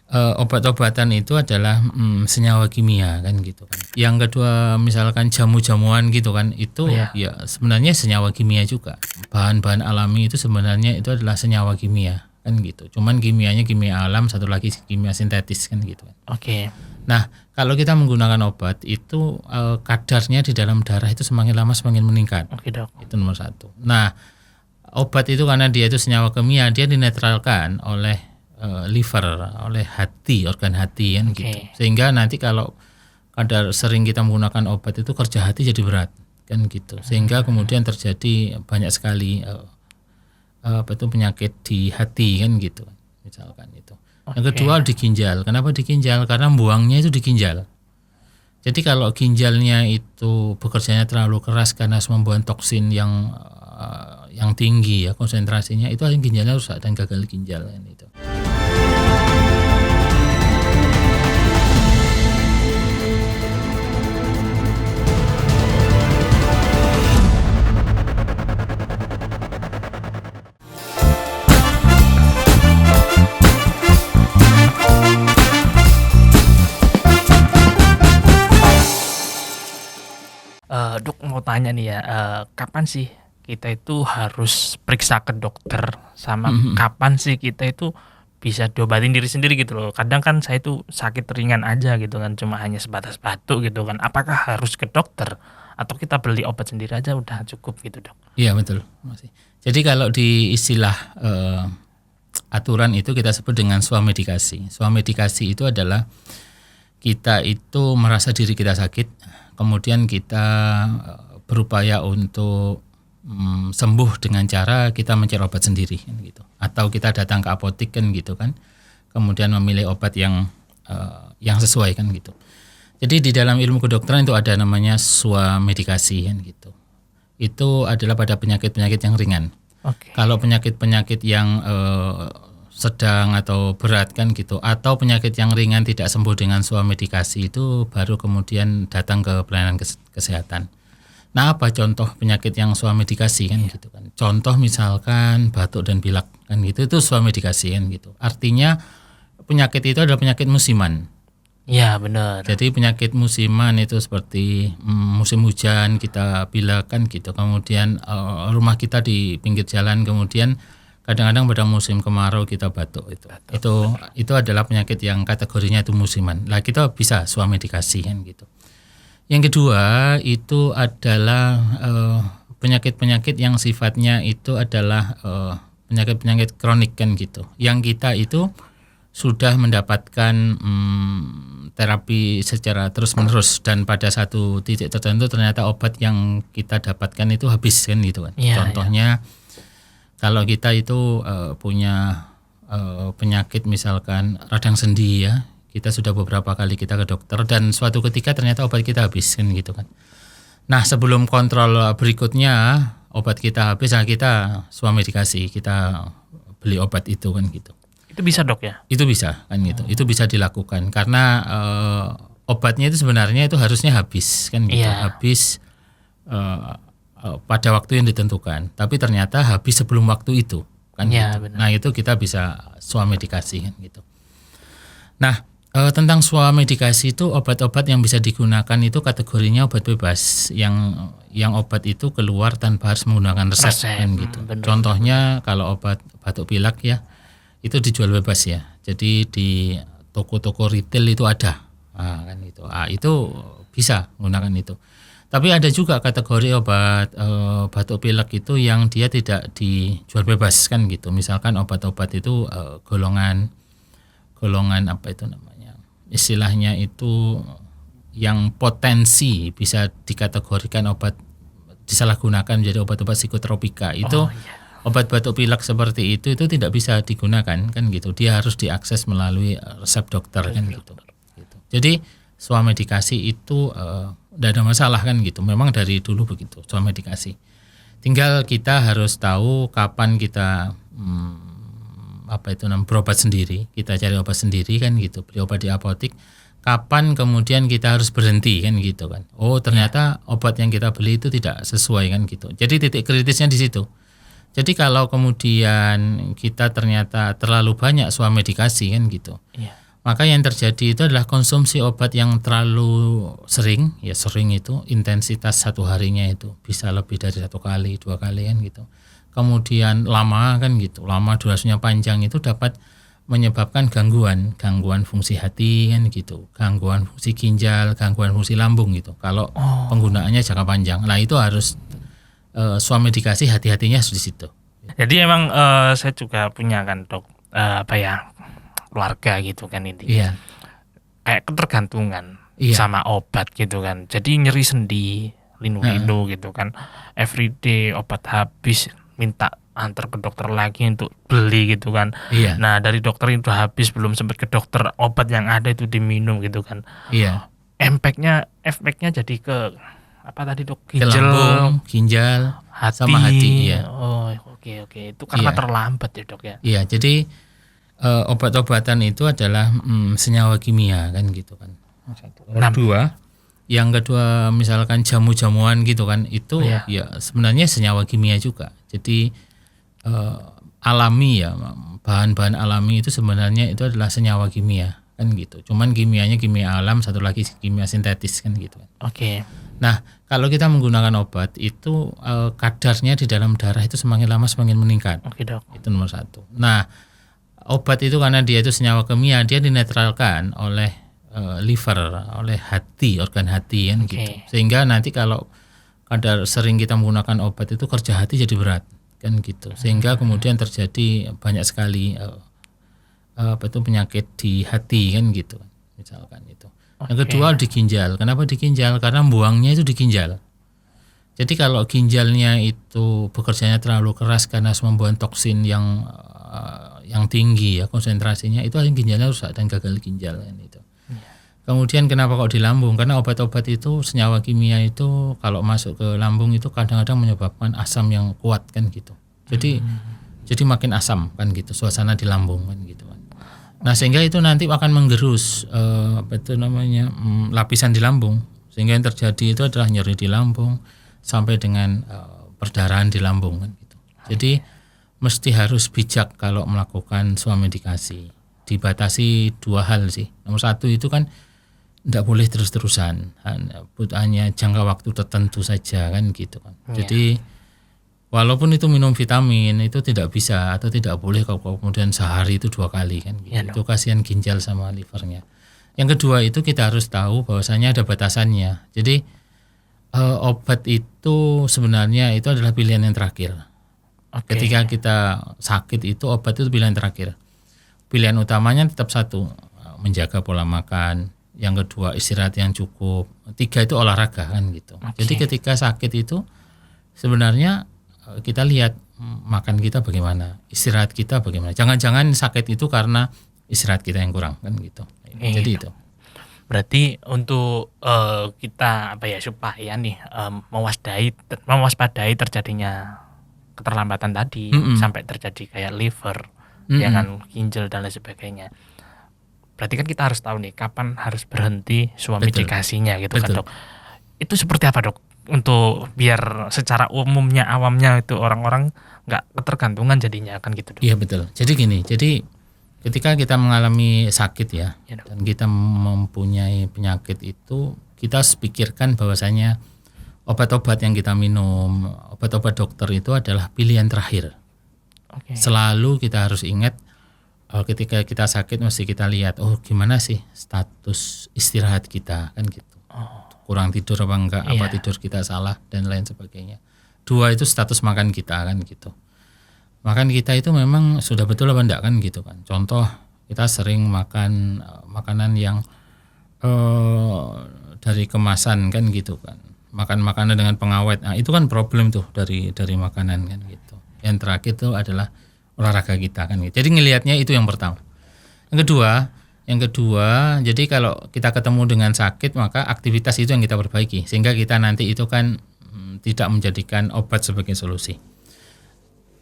Obat-obatan itu adalah senyawa kimia kan gitu kan. Yang kedua misalkan jamu-jamuan gitu kan, itu ya sebenarnya senyawa kimia juga. Bahan-bahan alami itu sebenarnya itu adalah senyawa kimia kan gitu. Cuman kimianya kimia alam, satu lagi kimia sintetis kan gitu kan. Oke. Nah, kalau kita menggunakan obat itu kadarnya di dalam darah itu semakin lama semakin meningkat. Oke, Dok. Itu nomor satu. Nah, obat itu karena dia itu senyawa kimia, dia dinetralkan oleh liver, oleh hati, organ hati kan gitu. Sehingga nanti kalau kadar sering kita menggunakan obat itu kerja hati jadi berat kan gitu. Sehingga kemudian terjadi banyak sekali penyakit di hati kan gitu. Misalkan itu. Yang kedua di ginjal. Kenapa di ginjal? Karena buangnya itu di ginjal. Jadi kalau ginjalnya itu bekerjanya terlalu keras karena harus membuang toksin yang tinggi ya konsentrasinya, itu ginjalnya rusak dan gagal ginjal kan itu. Dok mau tanya nih ya, kapan sih kita itu harus periksa ke dokter, sama kapan sih kita itu bisa diobatin diri sendiri gitu loh. Kadang kan saya itu sakit ringan aja gitu kan, cuma hanya sebatas batuk gitu kan. Apakah harus ke dokter atau kita beli obat sendiri aja udah cukup gitu, Dok? Iya betul. Jadi kalau di istilah aturan itu kita sebut dengan swamedikasi. Swamedikasi itu adalah kita itu merasa diri kita sakit, kemudian kita berupaya untuk sembuh dengan cara kita mencari obat sendiri kan gitu. Atau kita datang ke apotik kan gitu kan. Kemudian memilih obat yang sesuai kan gitu. Jadi di dalam ilmu kedokteran itu ada namanya swamedikasi kan gitu. Itu adalah pada penyakit-penyakit yang ringan. Kalau penyakit-penyakit yang sedang atau berat kan gitu, atau penyakit yang ringan tidak sembuh dengan swamedikasi, itu baru kemudian datang ke pelayanan kesehatan. Nah, apa contoh penyakit yang swamedikasi kan gitu kan? Contoh misalkan batuk dan pilek kan gitu, itu swamedikasi kan gitu. Artinya penyakit itu adalah penyakit musiman. Iya benar. Jadi penyakit musiman itu seperti musim hujan kita pilek kan gitu. Kemudian rumah kita di pinggir jalan, kemudian kadang-kadang pada musim kemarau kita batuk itu. Itu adalah penyakit yang kategorinya itu musiman. Lah kita bisa swamedikasi kan gitu. Yang kedua itu adalah penyakit-penyakit yang sifatnya itu adalah penyakit-penyakit kronik kan gitu. Yang kita itu sudah mendapatkan terapi secara terus-menerus dan pada satu titik tertentu ternyata obat yang kita dapatkan itu habis kan gitu kan. Contohnya kalau kita itu punya penyakit misalkan radang sendi ya, kita sudah beberapa kali kita ke dokter dan suatu ketika ternyata obat kita habis kan gitu kan. Nah sebelum kontrol berikutnya obat kita habis, nah kita swamedikasi, kita beli obat itu kan gitu. Itu bisa, Dok ya? Itu bisa kan gitu. Itu bisa dilakukan karena obatnya itu sebenarnya itu harusnya habis kan gitu. Habis pada waktu yang ditentukan. Tapi ternyata habis sebelum waktu itu kan gitu. Benar. Nah, itu kita bisa swamedikasi kan gitu. Nah, tentang swamedikasi itu obat-obat yang bisa digunakan itu kategorinya obat bebas yang obat itu keluar tanpa harus menggunakan resep kan gitu. Contohnya kalau obat batuk pilek ya itu dijual bebas ya. Jadi di toko-toko retail itu ada. Kan itu. Itu bisa menggunakan itu. Tapi ada juga kategori obat batuk pilek itu yang dia tidak dijual bebas kan gitu. Misalkan obat-obat itu golongan apa itu namanya? Istilahnya itu yang potensi bisa dikategorikan obat disalahgunakan menjadi obat-obat psikotropika. Itu obat batuk pilek seperti itu tidak bisa digunakan kan gitu. Dia harus diakses melalui resep dokter kan gitu. Jadi swamedikasi itu tidak ada masalah kan gitu. Memang dari dulu begitu swamedikasi. Tinggal kita harus tahu kapan kita berobat sendiri. Kita cari obat sendiri kan gitu. Beli obat di apotik. Kapan kemudian kita harus berhenti kan gitu kan. Oh ternyata obat yang kita beli itu tidak sesuai kan gitu. Jadi titik kritisnya di situ. Jadi kalau kemudian kita ternyata terlalu banyak swamedikasi kan gitu, Maka yang terjadi itu adalah konsumsi obat yang terlalu sering, ya sering itu intensitas satu harinya itu bisa lebih dari 1 kali, 2 kali kan gitu. Kemudian lama kan gitu, lama durasinya panjang itu dapat menyebabkan gangguan fungsi hati kan gitu, gangguan fungsi ginjal, gangguan fungsi lambung gitu. Kalau penggunaannya jangka panjang, nah itu harus swamedikasi, hati-hatinya harus di situ. Jadi emang saya juga punya kan dok keluarga gitu kan ini. Iya. Kayak ketergantungan Iya. sama obat gitu kan. Jadi nyeri sendi, linu-linu gitu kan. Everyday obat habis minta antar ke dokter lagi untuk beli gitu kan. Iya. Nah dari dokter itu habis belum sempat ke dokter, obat yang ada itu diminum gitu kan. Iya. Efeknya jadi ke apa tadi dok? Ke lambung, ginjal, sama hati. Iya. Oh oke itu karena terlambat ya dok ya. Iya, jadi obat-obatan itu adalah senyawa kimia kan gitu kan. Yang kedua misalkan jamu-jamuan gitu kan, itu ya sebenarnya senyawa kimia juga. Jadi alami ya, bahan-bahan alami itu sebenarnya itu adalah senyawa kimia kan gitu. Cuman kimianya kimia alam, satu lagi kimia sintetis kan gitu kan. Oke. Nah, kalau kita menggunakan obat itu kadarnya di dalam darah itu semakin lama semakin meningkat. Oke dok. Itu nomor 1. Nah, obat itu karena dia itu senyawa kimia, dia dinetralkan oleh liver, oleh hati, organ hati kan gitu. Sehingga nanti kalau kadar sering kita menggunakan obat itu kerja hati jadi berat kan gitu. Sehingga kemudian terjadi banyak sekali penyakit di hati kan gitu. Misalkan itu. Yang kedua di ginjal. Kenapa di ginjal? Karena buangnya itu di ginjal. Jadi kalau ginjalnya itu bekerjanya terlalu keras karena harus membuang toksin yang tinggi ya konsentrasinya, itu akhirnya ginjalnya rusak dan gagal ginjal kan itu. Kemudian kenapa kok di lambung? Karena obat-obat itu senyawa kimia itu kalau masuk ke lambung itu kadang-kadang menyebabkan asam yang kuat kan gitu. Jadi makin asam kan gitu suasana di lambung kan gitu kan. Nah, sehingga itu nanti akan menggerus lapisan di lambung, sehingga yang terjadi itu adalah nyeri di lambung sampai dengan perdarahan di lambung kan gitu. Jadi mesti harus bijak kalau melakukan swamedikasi. Dibatasi 2 hal sih. Nomor 1 itu kan tidak boleh terus-terusan, hanya jangka waktu tertentu saja kan gitu kan. Jadi walaupun itu minum vitamin itu tidak bisa atau tidak boleh kalau kemudian sehari itu 2 kali kan gitu. Itu kasihan ginjal sama livernya. Yang kedua itu kita harus tahu bahwasanya ada batasannya. Jadi obat itu sebenarnya itu adalah pilihan yang terakhir. Ketika kita sakit itu obat itu pilihan terakhir. Pilihan utamanya tetap 1, menjaga pola makan. Yang kedua istirahat yang cukup. 3 itu olahraga kan gitu. Jadi ketika sakit itu sebenarnya kita lihat makan kita bagaimana, istirahat kita bagaimana. Jangan-jangan sakit itu karena istirahat kita yang kurang kan gitu. Jadi itu. Berarti untuk kita supaya nih mewaspadai terjadinya keterlambatan tadi sampai terjadi kayak liver, ya kan, ginjal dan lain sebagainya. Berarti kan kita harus tahu nih kapan harus berhenti swamedikasinya gitu kan dok. Itu seperti apa dok? Untuk biar secara umumnya awamnya itu orang-orang nggak ketergantungan jadinya kan gitu dok. Iya betul. Jadi gini, jadi ketika kita mengalami sakit ya dan kita mempunyai penyakit itu, kita harus pikirkan bahwasanya obat-obat yang kita minum, obat-obat dokter itu adalah pilihan terakhir. Selalu kita harus ingat ketika kita sakit mesti kita lihat gimana sih status istirahat kita kan gitu. Kurang tidur apa enggak, apa tidur kita salah dan lain sebagainya. 2 itu status makan kita kan gitu. Makan kita itu memang sudah betul apa enggak kan gitu kan. Contoh kita sering makan makanan yang dari kemasan kan gitu kan. Makan makanan dengan pengawet. Nah, itu kan problem tuh dari makanan kan gitu. Yang terakhir itu adalah olahraga kita kan gitu. Jadi ngelihatnya itu yang pertama. Yang kedua, jadi kalau kita ketemu dengan sakit maka aktivitas itu yang kita perbaiki sehingga kita nanti itu kan tidak menjadikan obat sebagai solusi.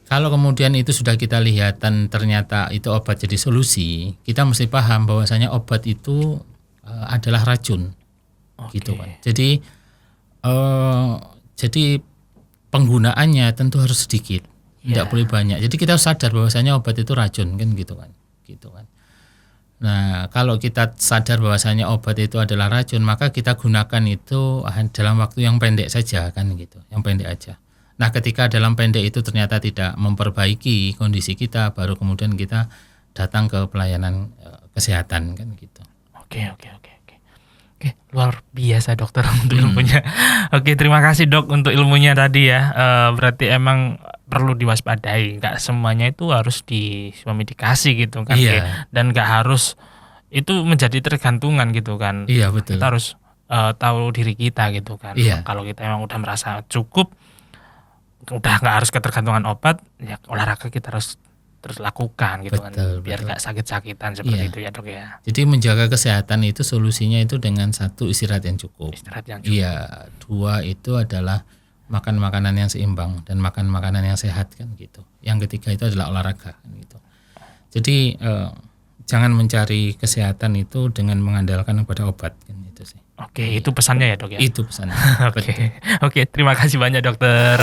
Kalau kemudian itu sudah kita lihat dan ternyata itu obat jadi solusi, kita mesti paham bahwasanya obat itu adalah racun. Gitu kan. Jadi penggunaannya tentu harus sedikit. Tidak boleh banyak. Jadi kita harus sadar bahwasanya obat itu racun kan gitu kan. Nah, kalau kita sadar bahwasanya obat itu adalah racun, maka kita gunakan itu dalam waktu yang pendek saja kan gitu, yang pendek aja. Nah, ketika dalam pendek itu ternyata tidak memperbaiki kondisi kita, baru kemudian kita datang ke pelayanan kesehatan kan gitu. Oke, luar biasa dokter untuk ilmunya. Oke, terima kasih dok untuk ilmunya tadi ya. Berarti emang perlu diwaspadai, nggak semuanya itu harus di suami dikasih gitu kan. Iya. Dan nggak harus itu menjadi tergantungan gitu kan. Iya, betul. Kita harus tahu diri kita gitu kan. Iya. Kalau kita emang udah merasa cukup, udah nggak harus ketergantungan obat, ya olahraga kita harus terus lakukan gitu Betul, kan, biar betul. nggak sakit-sakitan seperti Iya. itu ya dok ya. Jadi menjaga kesehatan itu solusinya itu dengan satu, istirahat yang cukup. Istirahat yang cukup. Iya, dua itu adalah makan makanan yang seimbang dan makan makanan yang sehat kan gitu. Yang ketiga itu adalah olahraga kan gitu. Jadi jangan mencari kesehatan itu dengan mengandalkan kepada obat kan gitu sih. Oke, itu pesannya ya dok ya. Itu pesannya. Oke, terima kasih banyak dokter.